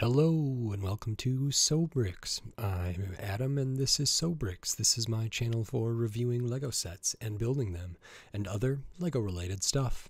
Hello and welcome to Sobrix. I'm Adam and this is Sobrix. This is my channel for reviewing Lego sets and building them and other Lego related stuff.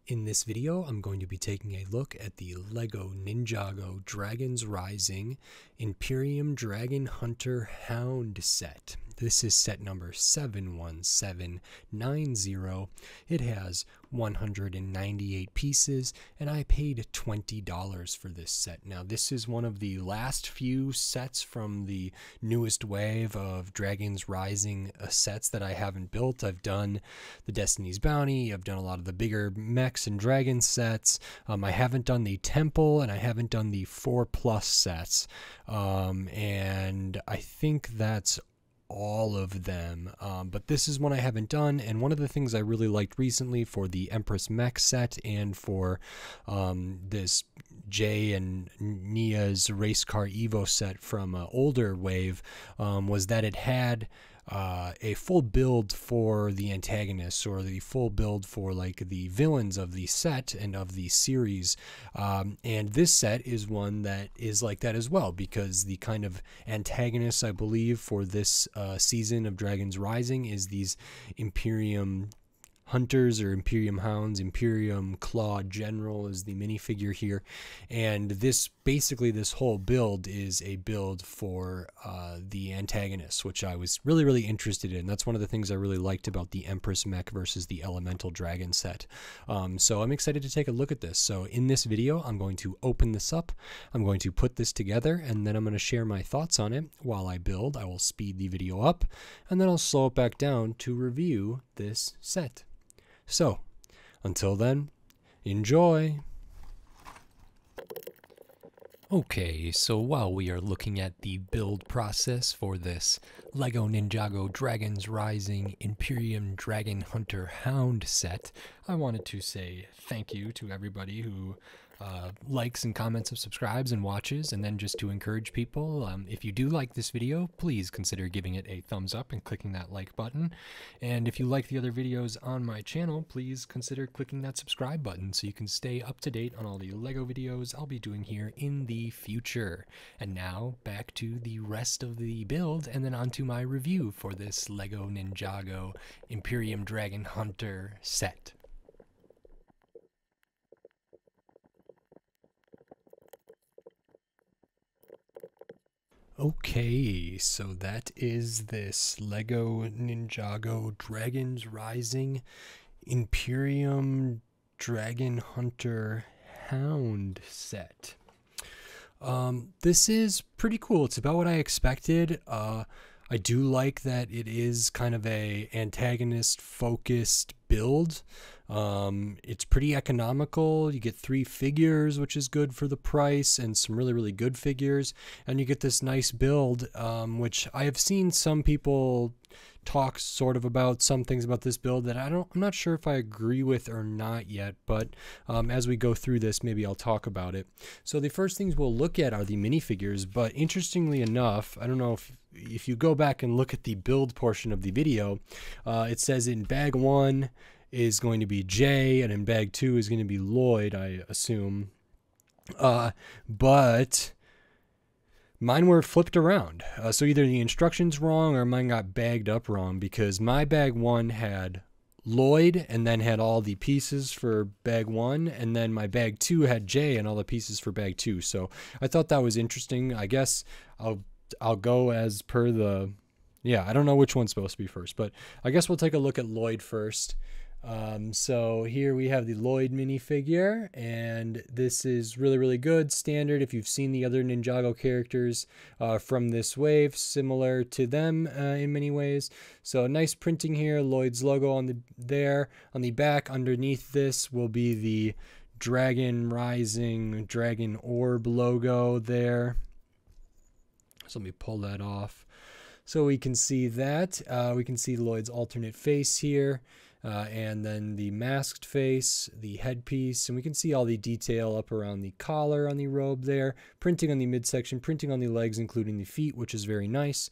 In this video, I'm going to be taking a look at the Lego Ninjago Dragons Rising Imperium Dragon Hunter Hound set. This is set number 71790. It has 198 pieces, and I paid $20 for this set. Now, this is one of the last few sets from the newest wave of Dragons Rising sets that I haven't built. I've done the Destiny's Bounty, I've done a lot of the bigger mechs and dragon sets. I haven't done the Temple, and I haven't done the 4+ sets. And I think that's all of them, but this is one I haven't done, and one of the things I really liked recently for the Empress Mech set and for this Jay and Nia's Race Car Evo set from older wave was that it had a full build for the antagonists, or the full build for like the villains of the set and of the series, and this set is one that is like that as well, because the kind of antagonists I believe for this season of Dragons Rising is these Imperium Hunters or Imperium Hounds. Imperium Claw General is the minifigure here, and this whole build is a build for the antagonists, which I was really interested in. That's one of the things I really liked about the Empress Mech versus the Elemental Dragon set. So I'm excited to take a look at this. So in this video, I'm going to open this up, I'm going to put this together, and then I'm going to share my thoughts on it while I build. I will speed the video up, and then I'll slow it back down to review this set. So, until then, enjoy! Okay, so while we are looking at the build process for this Lego Ninjago Dragons Rising Imperium Dragon Hunter Hound set, I wanted to say thank you to everybody who likes and comments and subscribes and watches, and then just to encourage people, if you do like this video, please consider giving it a thumbs up and clicking that like button. And if you like the other videos on my channel, please consider clicking that subscribe button so you can stay up to date on all the Lego videos I'll be doing here in the future. And now back to the rest of the build, and then on to my review for this Lego Ninjago Imperium Dragon Hunter set. Okay, so that is this Lego Ninjago Dragons Rising Imperium Dragon Hunter Hound set. This is pretty cool. It's about what I expected. I do like that it is kind of a antagonist focused build. It's pretty economical. You get 3 figures, which is good for the price, and some really good figures, and you get this nice build, which I have seen some people talk sort of about some things about this build that I'm not sure if I agree with or not yet, but as we go through this, maybe I'll talk about it. So the first things we'll look at are the minifigures, but interestingly enough, I don't know if you go back and look at the build portion of the video, it says in bag 1 is going to be Jay, and in bag 2 is going to be Lloyd, I assume. But mine were flipped around. So either the instructions wrong or mine got bagged up wrong, because my bag 1 had Lloyd and then had all the pieces for bag 1, and then my bag 2 had Jay and all the pieces for bag 2. So I thought that was interesting. I guess I'll go as per the... Yeah, I don't know which one's supposed to be first, but I guess we'll take a look at Lloyd first. So here we have the Lloyd minifigure, and this is really good, standard. If you've seen the other Ninjago characters from this wave, similar to them in many ways. So nice printing here, Lloyd's logo on the back. Underneath this will be the Dragon Rising Dragon Orb logo there. So let me pull that off so we can see that. We can see Lloyd's alternate face here. And then the masked face, the headpiece, and we can see all the detail up around the collar on the robe there, printing on the midsection, printing on the legs, including the feet, which is very nice.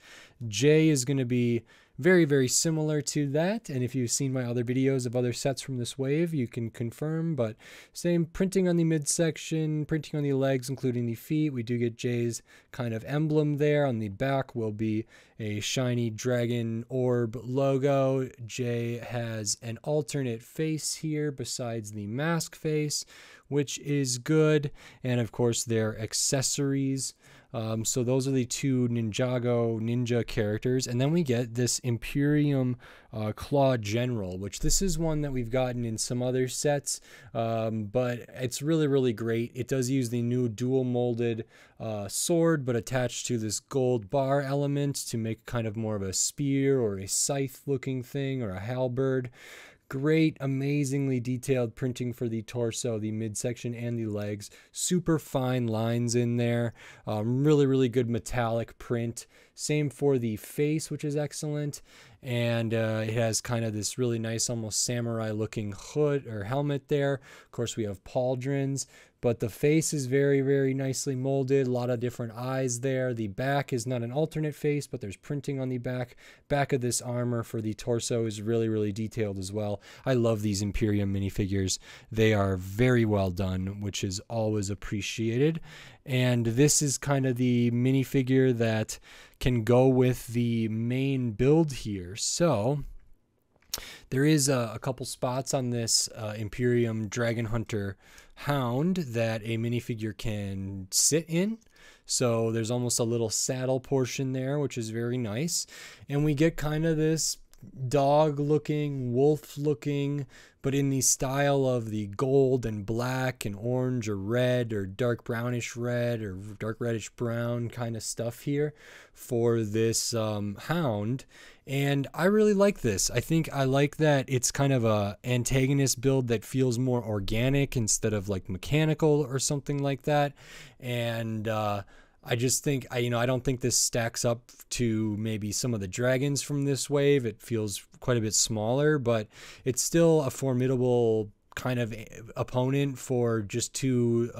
Jay is going to be very, very similar to that. And if you've seen my other videos of other sets from this wave, you can confirm. But same printing on the midsection, printing on the legs, including the feet. We do get Jay's kind of emblem there. On the back will be a shiny dragon orb logo. Jay has an alternate face here besides the mask face, which is good. And of course, their accessories. So those are the two Ninjago ninja characters. And then we get this Imperium Claw General, which this is one that we've gotten in some other sets, but it's really, really great. It does use the new dual molded sword, but attached to this gold bar element to make kind of more of a spear or a scythe looking thing or a halberd. Great, amazingly detailed printing for the torso, the midsection, and the legs. Super fine lines in there. Really, really good metallic print. Same for the face, which is excellent. And it has kind of this really nice, almost samurai-looking hood or helmet there. Of course, we have pauldrons. But the face is very, very nicely molded. A lot of different eyes there. The back is not an alternate face, but there's printing on the back. Back of this armor for the torso is really, really detailed as well. I love these Imperium minifigures. They are very well done, which is always appreciated. And this is kind of the minifigure that can go with the main build here. So there is a couple spots on this Imperium Dragon Hunter Hound that a minifigure can sit in. So there's almost a little saddle portion there, which is very nice. And we get kind of this dog looking, wolf looking, but in the style of the gold and black and orange or red or dark brownish red or dark reddish brown kind of stuff here for this hound. And I really like this. I think I like that it's kind of a antagonist build that feels more organic instead of like mechanical or something like that. And I just think, I don't think this stacks up to maybe some of the dragons from this wave. It feels quite a bit smaller, but it's still a formidable kind of opponent for just two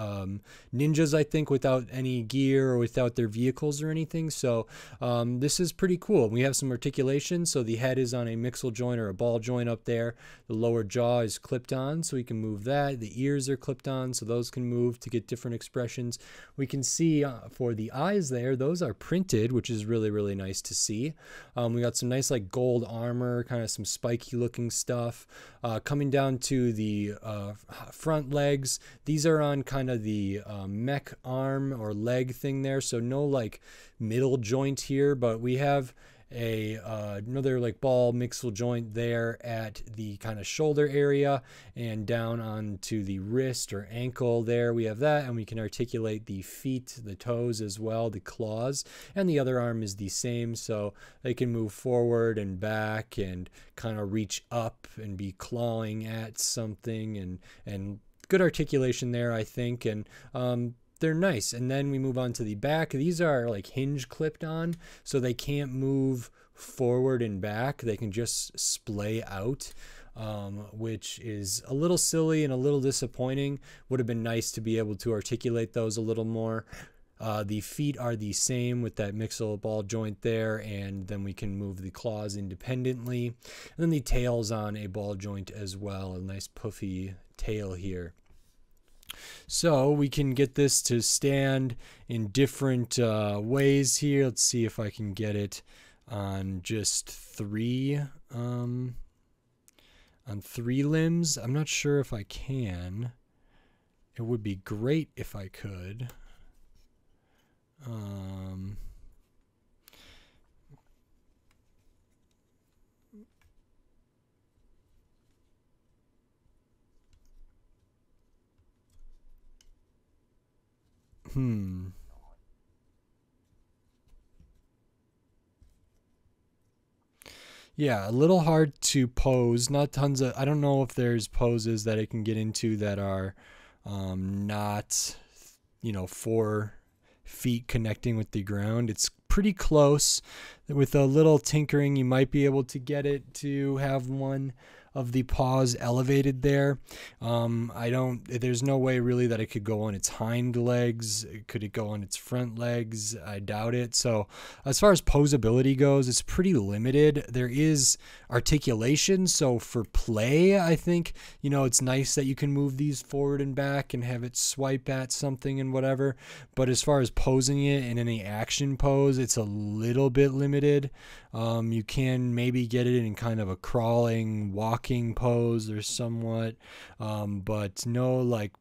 ninjas, I think, without any gear or without their vehicles or anything. So this is pretty cool. We have some articulation, so the head is on a mixel joint or a ball joint up there. The lower jaw is clipped on, so we can move that. The ears are clipped on, so those can move to get different expressions. We can see for the eyes there, those are printed, which is really, really nice to see. We got some nice like gold armor, kind of some spiky looking stuff. Coming down to the front legs, these are on kind of the mech arm or leg thing there, so no like middle joint here, but we have a another like ball mixel joint there at the kind of shoulder area, and down onto the wrist or ankle there we have that, and we can articulate the feet, the toes as well, the claws, and the other arm is the same, so they can move forward and back and kind of reach up and be clawing at something, and good articulation there, I think. And they're nice. And then we move on to the back. These are like hinge clipped on, so they can't move forward and back. They can just splay out, which is a little silly and a little disappointing. Would have been nice to be able to articulate those a little more. The feet are the same with that mixel ball joint there, and then we can move the claws independently. And then the tail's on a ball joint as well, a nice puffy tail here. So we can get this to stand in different ways here. Let's see if I can get it on just three limbs. I'm not sure if I can. It would be great if I could. Yeah, a little hard to pose. Not tons of, I don't know if there's poses that it can get into that are not, 4 feet connecting with the ground. It's pretty close. With a little tinkering, you might be able to get it to have one of the paws elevated there. There's no way really that it could go on its hind legs. Could it go on its front legs? I doubt it. So as far as posability goes, it's pretty limited. There is articulation. So for play, I think, it's nice that you can move these forward and back and have it swipe at something and whatever. But as far as posing it in any action pose, it's a little bit limited. You can maybe get it in kind of a crawling, walking pose or somewhat, but no like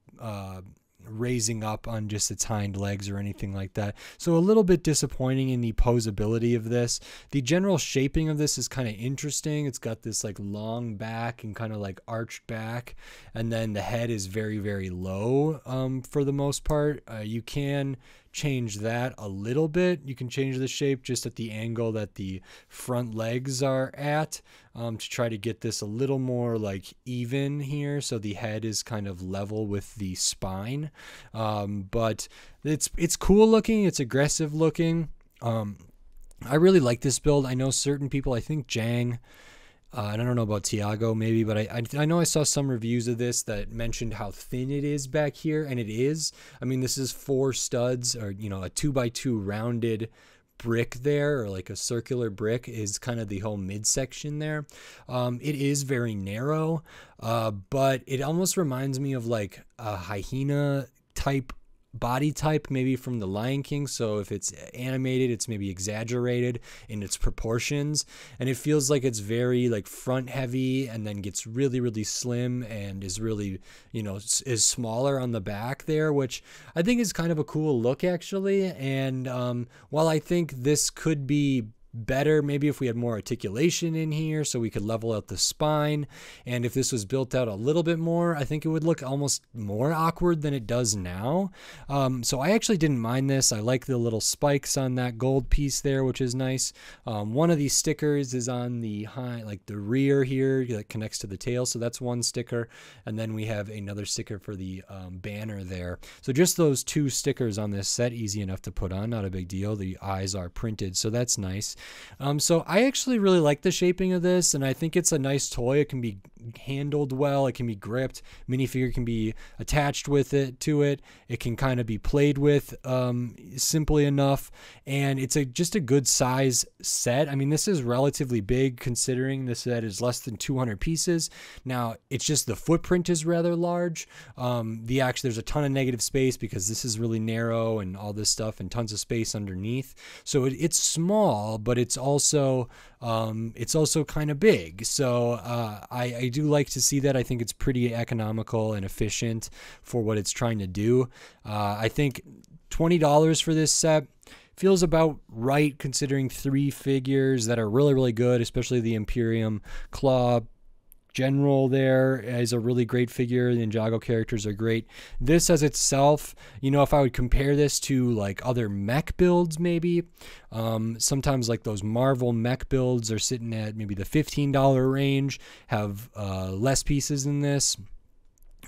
raising up on just its hind legs or anything like that. So a little bit disappointing in the posability of this. The general shaping of this is kind of interesting. It's got this like long back and kind of like arched back, and then the head is very, very low for the most part. You can change that a little bit. You can change the shape just at the angle that the front legs are at, to try to get this a little more like even here, so the head is kind of level with the spine. But it's cool looking, it's aggressive looking. I really like this build. I know certain people, I think Jang, and I don't know about Tiago maybe, but I know I saw some reviews of this that mentioned how thin it is back here, and it is. I mean, this is 4 studs, or a 2x2 rounded brick there, or like a circular brick is kind of the whole midsection there. It is very narrow, but it almost reminds me of like a hyena type body type, maybe from the Lion King. So if it's animated, it's maybe exaggerated in its proportions, and it feels like it's very like front heavy and then gets really, really slim and is really, is smaller on the back there, which I think is kind of a cool look actually. And while I think this could be better maybe if we had more articulation in here so we could level out the spine, and if this was built out a little bit more, I think it would look almost more awkward than it does now. So I actually didn't mind this. I like the little spikes on that gold piece there, which is nice. One of these stickers is on the the rear here that connects to the tail, so that's one sticker, and then we have another sticker for the banner there. So just those 2 stickers on this set, easy enough to put on, not a big deal. The eyes are printed, so that's nice. So I actually really like the shaping of this, and I think it's a nice toy. It can be handled well, it can be gripped, minifigure can be attached with it to it, it can kind of be played with simply enough, and it's just a good size set. I mean, this is relatively big considering this set is less than 200 pieces. Now it's just the footprint is rather large. There's a ton of negative space because this is really narrow and all this stuff, and tons of space underneath, so it's small, but it's also kind of big. So I do like to see that. I think it's pretty economical and efficient for what it's trying to do. I think $20 for this set feels about right considering 3 figures that are really, really good, especially the Imperium Claw General there is a really great figure. The Ninjago characters are great. This as itself, if I would compare this to like other mech builds, maybe sometimes like those Marvel mech builds are sitting at maybe the $15 range, have less pieces than this,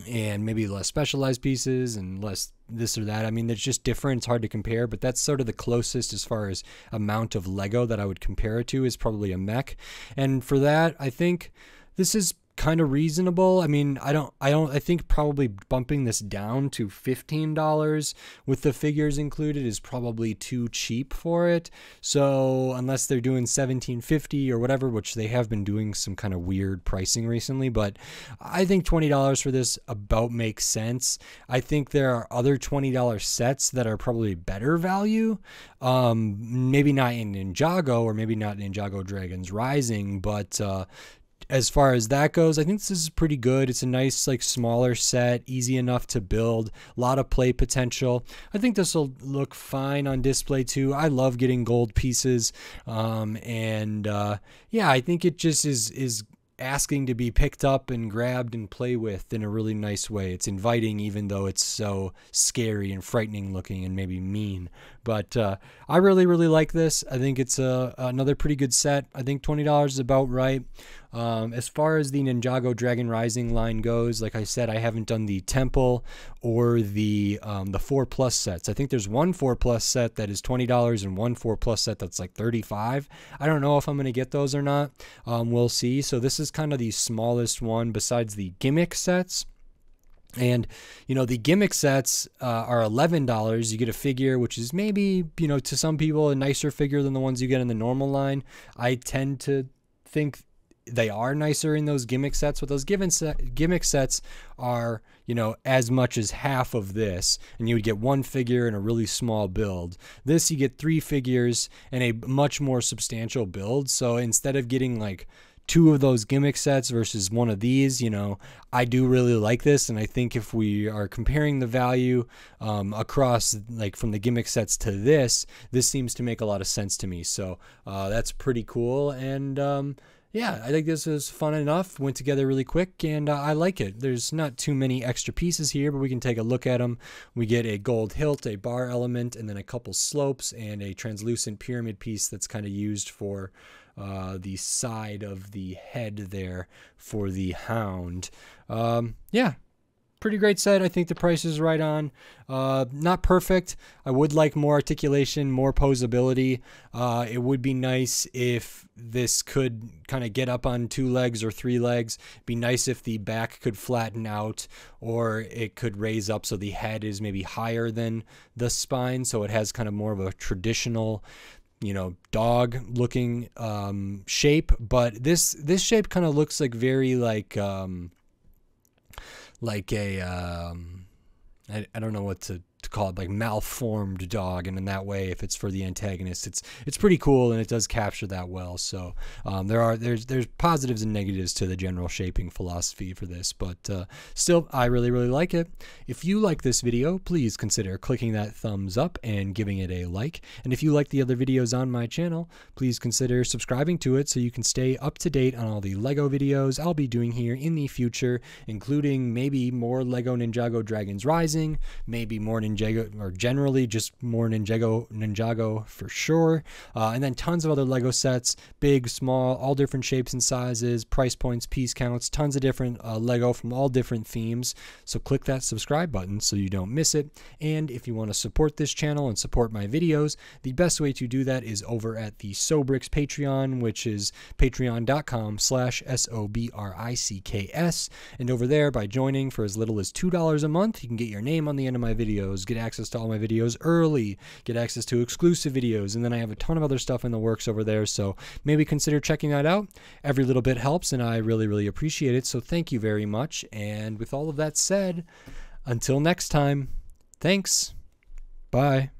and maybe less specialized pieces and less this or that. I mean, it's just different. It's hard to compare, but that's sort of the closest as far as amount of Lego that I would compare it to, is probably a mech. And for that, I think this is kind of reasonable. I mean, I think probably bumping this down to $15 with the figures included is probably too cheap for it. So unless they're doing $17.50 or whatever, which they have been doing some kind of weird pricing recently, but I think $20 for this about makes sense. I think there are other $20 sets that are probably better value. Maybe not in Ninjago, or maybe not Ninjago Dragons Rising, but as far as that goes, I think this is pretty good. It's a nice, like, smaller set, easy enough to build, a lot of play potential. I think this will look fine on display too. I love getting gold pieces, yeah, I think it just is asking to be picked up and grabbed and play with in a really nice way. It's inviting, even though it's so scary and frightening looking and maybe mean. But I really, really like this. I think it's another pretty good set. I think $20 is about right. As far as the Ninjago Dragon Rising line goes, like I said, I haven't done the Temple or the 4+ sets. I think there's one 4+ set that is $20 and one 4+ set that's like $35. I don't know if I'm going to get those or not. We'll see. So this is kind of the smallest one besides the gimmick sets. And, you know, the gimmick sets are $11. You get a figure, which is maybe, you know, to some people a nicer figure than the ones you get in the normal line. I tend to think they are nicer in those gimmick sets, but those gimmick sets are, you know, as much as half of this, and you would get one figure in a really small build. This, you get 3 figures and a much more substantial build. So instead of getting like 2 of those gimmick sets versus one of these, you know, I do really like this. And I think if we are comparing the value across, like from the gimmick sets to this seems to make a lot of sense to me. So that's pretty cool. And yeah, I think this was fun enough. Went together really quick, and I like it. There's not too many extra pieces here, but we can take a look at them. We get a gold hilt, a bar element, and then a couple slopes, and a translucent pyramid piece that's kind of used for the side of the head there for the Hound. Yeah, pretty great set. I think the price is right on. Not perfect. I would like more articulation, more posability. It would be nice if this could kind of get up on 2 legs or 3 legs. It'd be nice if the back could flatten out, or it could raise up so the head is maybe higher than the spine, so it has kind of more of a traditional, you know, dog looking shape. But this shape kind of looks like very like a I don't know what to call it, like malformed dog, and in that way, if it's for the antagonist, it's pretty cool, and it does capture that well. So there's positives and negatives to the general shaping philosophy for this, but still, I really like it. If you like this video, please consider clicking that thumbs up and giving it a like. And if you like the other videos on my channel, please consider subscribing to it so you can stay up to date on all the LEGO videos I'll be doing here in the future, including maybe more LEGO Ninjago Dragons Rising, maybe more Ninjago, or generally just more Ninjago for sure, and then tons of other LEGO sets, big, small, all different shapes and sizes, price points, piece counts, tons of different LEGO from all different themes. So click that subscribe button so you don't miss it. And if you want to support this channel and support my videos, the best way to do that is over at the Sobricks Patreon, which is patreon.com/SOBRICKS. And over there, by joining for as little as $2 a month, you can get your name on the end of my videos, get access to all my videos early, get access to exclusive videos, and then I have a ton of other stuff in the works over there, so maybe consider checking that out. Every little bit helps, and I really appreciate it, so thank you very much. And with all of that said, until next time, thanks. Bye.